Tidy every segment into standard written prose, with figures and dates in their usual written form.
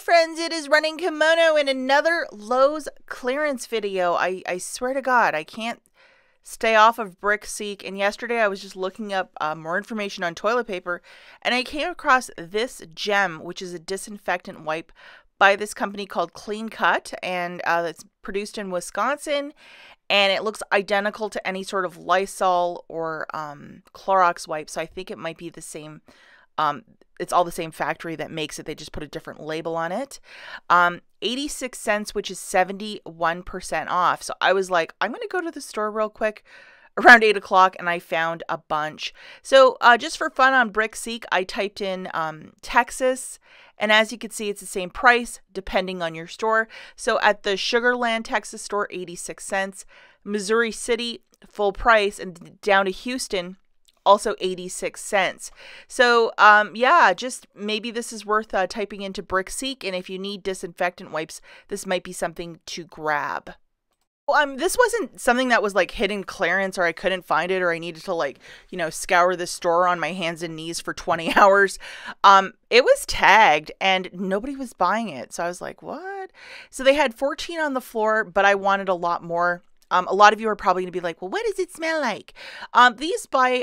friends, it is Running Kimono in another Lowe's clearance video. I swear to God, I can't stay off of Brickseek, and yesterday I was just looking up more information on toilet paper, and I came across this gem, which is a disinfectant wipe by this company called Clean Cut, and it's produced in Wisconsin, and it looks identical to any sort of Lysol or Clorox wipe, so I think it might be the same. It's all the same factory that makes it. They just put a different label on it. 86 cents, which is 71% off. So I was like, I'm going to go to the store real quick around 8 o'clock, and I found a bunch. So just for fun on Brickseek, I typed in Texas, and as you can see, it's the same price depending on your store. So at the Sugarland, Texas store, 86 cents. Missouri City, full price, and down to Houston, also 86 cents. So yeah, just maybe this is worth typing into Brickseek, and if you need disinfectant wipes, this might be something to grab. Well, this wasn't something that was like hidden clearance, or I couldn't find it, or I needed to like, scour the store on my hands and knees for 20 hours. It was tagged and nobody was buying it. So I was like, what? So they had 14 on the floor, but I wanted a lot more. A lot of you are probably going to be like, well, what does it smell like? These by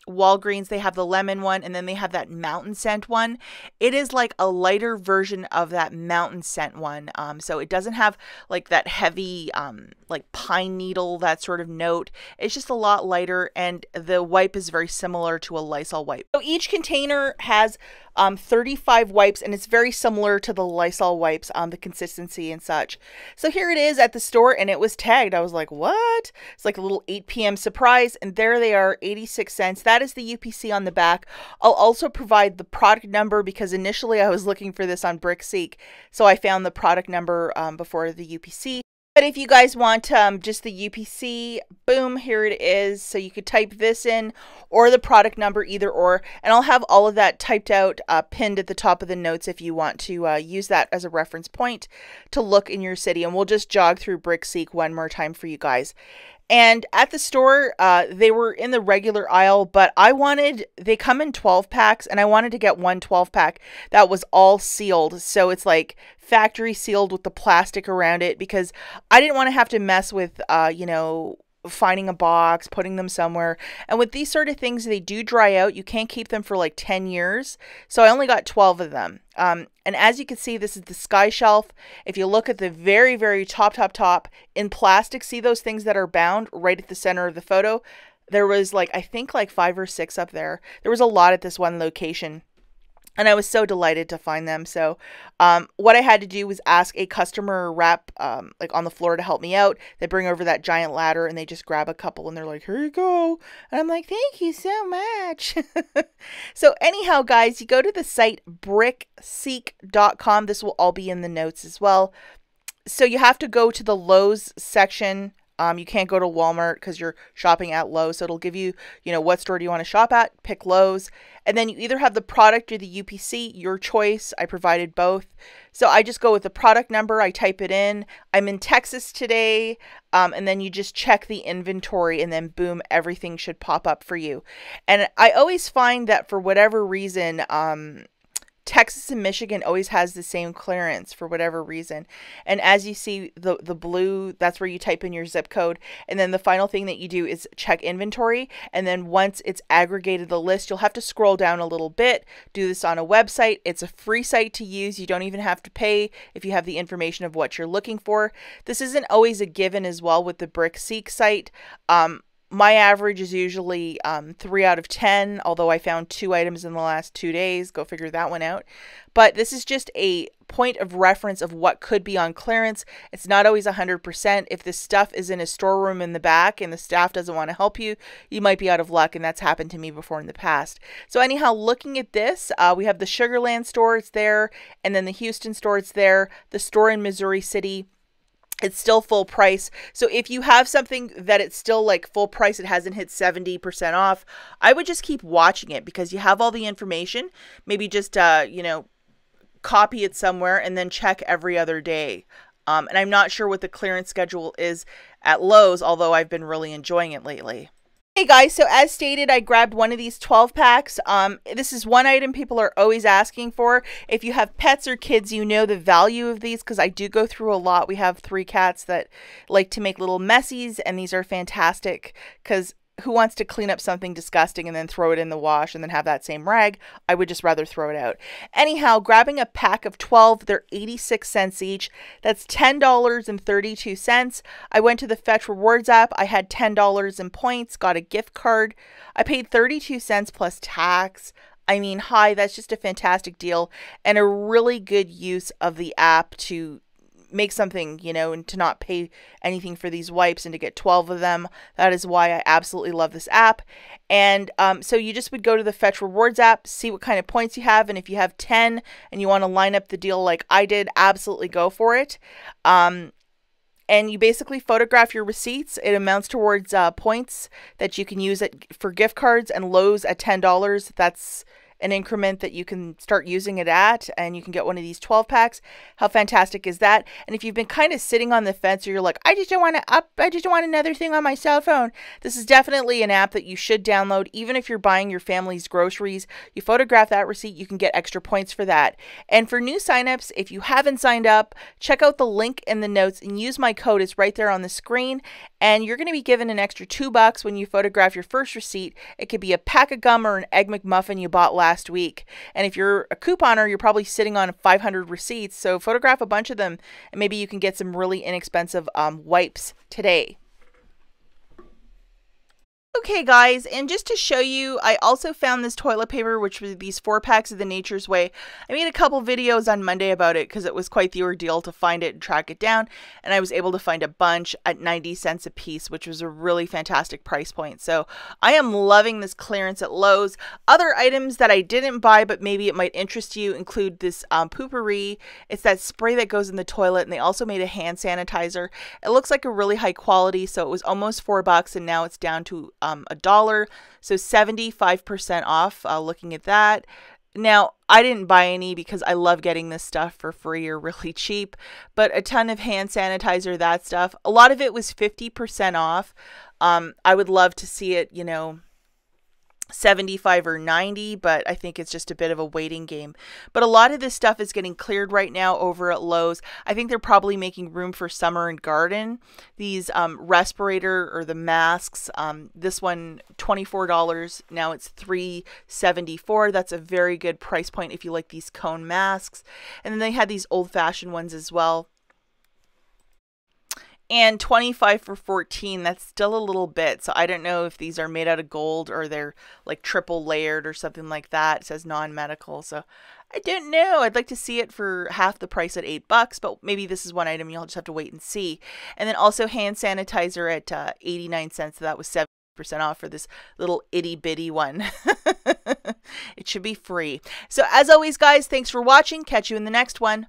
Walgreens, they have the lemon one, and then they have that mountain scent one. It is like a lighter version of that mountain scent one. So it doesn't have like that heavy, like pine needle, that sort of note. It's just a lot lighter, and the wipe is very similar to a Lysol wipe. So each container has 35 wipes, and it's very similar to the Lysol wipes, the consistency and such. So here it is at the store, and it was tagged. I was like, what? It's like a little 8 p.m. surprise, and there they are, 86 cents. That is the UPC on the back. I'll also provide the product number, because initially I was looking for this on Brickseek, so I found the product number before the UPC. But if you guys want just the UPC, boom, here it is. So you could type this in or the product number, either or. And I'll have all of that typed out, pinned at the top of the notes if you want to use that as a reference point to look in your city. And we'll just jog through Brickseek one more time for you guys. And at the store, they were in the regular aisle, but they come in 12 packs, and I wanted to get one 12 pack that was all sealed. So it's like factory sealed with the plastic around it, because I didn't want to have to mess with, finding a box, putting them somewhere. And with these sort of things, they do dry out. You can't keep them for like 10 years. So I only got 12 of them. And as you can see, this is the Sky Shelf. If you look at the very, very top in plastic, see those things that are bound right at the center of the photo? There was like, I think like 5 or 6 up there. There was a lot at this one location. And I was so delighted to find them. So what I had to do was ask a customer rep like on the floor to help me out. They bring over that giant ladder, and they just grab a couple, and they're like, here you go. And I'm like, thank you so much. So anyhow, guys, you go to the site brickseek.com. This will all be in the notes as well. So you have to go to the Lowe's section. You can't go to Walmart because you're shopping at Lowe's. So it'll give you, what store do you want to shop at? Pick Lowe's. And then you either have the product or the UPC, your choice. I provided both. So I just go with the product number. I type it in. I'm in Texas today. And then you just check the inventory, and then boom, everything should pop up for you. And I always find that for whatever reason, Texas and Michigan always has the same clearance for whatever reason. And as you see, the blue, that's where you type in your zip code. And then the final thing that you do is check inventory. And then once it's aggregated the list, you'll have to scroll down a little bit, do this on a website. It's a free site to use. You don't even have to pay if you have the information of what you're looking for. This isn't always a given as well with the Brickseek site. My average is usually 3 out of 10, although I found 2 items in the last 2 days. Go figure that one out. But this is just a point of reference of what could be on clearance. It's not always 100%. If this stuff is in a storeroom in the back and the staff doesn't want to help you, you might be out of luck, and that's happened to me before in the past. So anyhow, looking at this, we have the Sugarland store, it's there, and then the Houston store, it's there, the store in Missouri City, it's still full price. So if you have something that it's still like full price, it hasn't hit 70% off, I would just keep watching it, because you have all the information. Maybe just, copy it somewhere and then check every other day. And I'm not sure what the clearance schedule is at Lowe's, although I've been really enjoying it lately. Hey guys, so as stated, I grabbed one of these 12 packs. This is one item people are always asking for. If you have pets or kids, you know the value of these because I do go through a lot. We have 3 cats that like to make little messies, and these are fantastic because who wants to clean up something disgusting and then throw it in the wash and then have that same rag? I would just rather throw it out. Anyhow, grabbing a pack of 12, they're 86 cents each. That's $10.32. I went to the Fetch Rewards app. I had $10 in points, got a gift card. I paid 32 cents plus tax. I mean, hi, that's just a fantastic deal and a really good use of the app to make something, you know, and to not pay anything for these wipes and to get 12 of them. That is why I absolutely love this app. And so you just would go to the Fetch Rewards app, see what kind of points you have, and if you have 10 and you want to line up the deal like I did, absolutely go for it. And you basically photograph your receipts. It amounts towards points that you can use for gift cards, and Lowe's at $10. That's an increment that you can start using it at, and you can get one of these 12 packs. How fantastic is that? And if you've been kind of sitting on the fence, or you're like, I just don't want another thing on my cell phone, this is definitely an app that you should download. Even if you're buying your family's groceries, you photograph that receipt, you can get extra points for that. And for new signups, if you haven't signed up, check out the link in the notes and use my code. It's right there on the screen, and you're going to be given an extra $2 when you photograph your first receipt. It could be a pack of gum or an Egg McMuffin you bought last week. And if you're a couponer, you're probably sitting on 500 receipts. So photograph a bunch of them, and maybe you can get some really inexpensive wipes today. Okay guys, and just to show you, I also found this toilet paper, which was these 4 packs of the Nature's Way. I made a couple videos on Monday about it because it was quite the ordeal to find it and track it down, and I was able to find a bunch at 90 cents a piece, which was a really fantastic price point. So I am loving this clearance at Lowe's. Other items that I didn't buy but maybe it might interest you include this Poopery. It's that spray that goes in the toilet, and they also made a hand sanitizer. It looks like a really high quality, so it was almost $4 and now it's down to $1, so 75% off. Looking at that. Now, I didn't buy any because I love getting this stuff for free or really cheap, but a ton of hand sanitizer, that stuff. A lot of it was 50% off. I would love to see it, you know, 75 or 90, but I think it's just a bit of a waiting game. But a lot of this stuff is getting cleared right now over at Lowe's. I think they're probably making room for summer and garden. These respirator or the masks, this one $24, now it's $3.74. That's a very good price point if you like these cone masks. And then they had these old-fashioned ones as well. And 25 for 14, that's still a little bit. So I don't know if these are made out of gold or they're like triple layered or something like that. It says non-medical. So I don't know. I'd like to see it for half the price at $8, but maybe this is one item you'll just have to wait and see. And then also hand sanitizer at 89 cents. So that was 70% off for this little itty bitty one. It should be free. So as always, guys, thanks for watching. Catch you in the next one.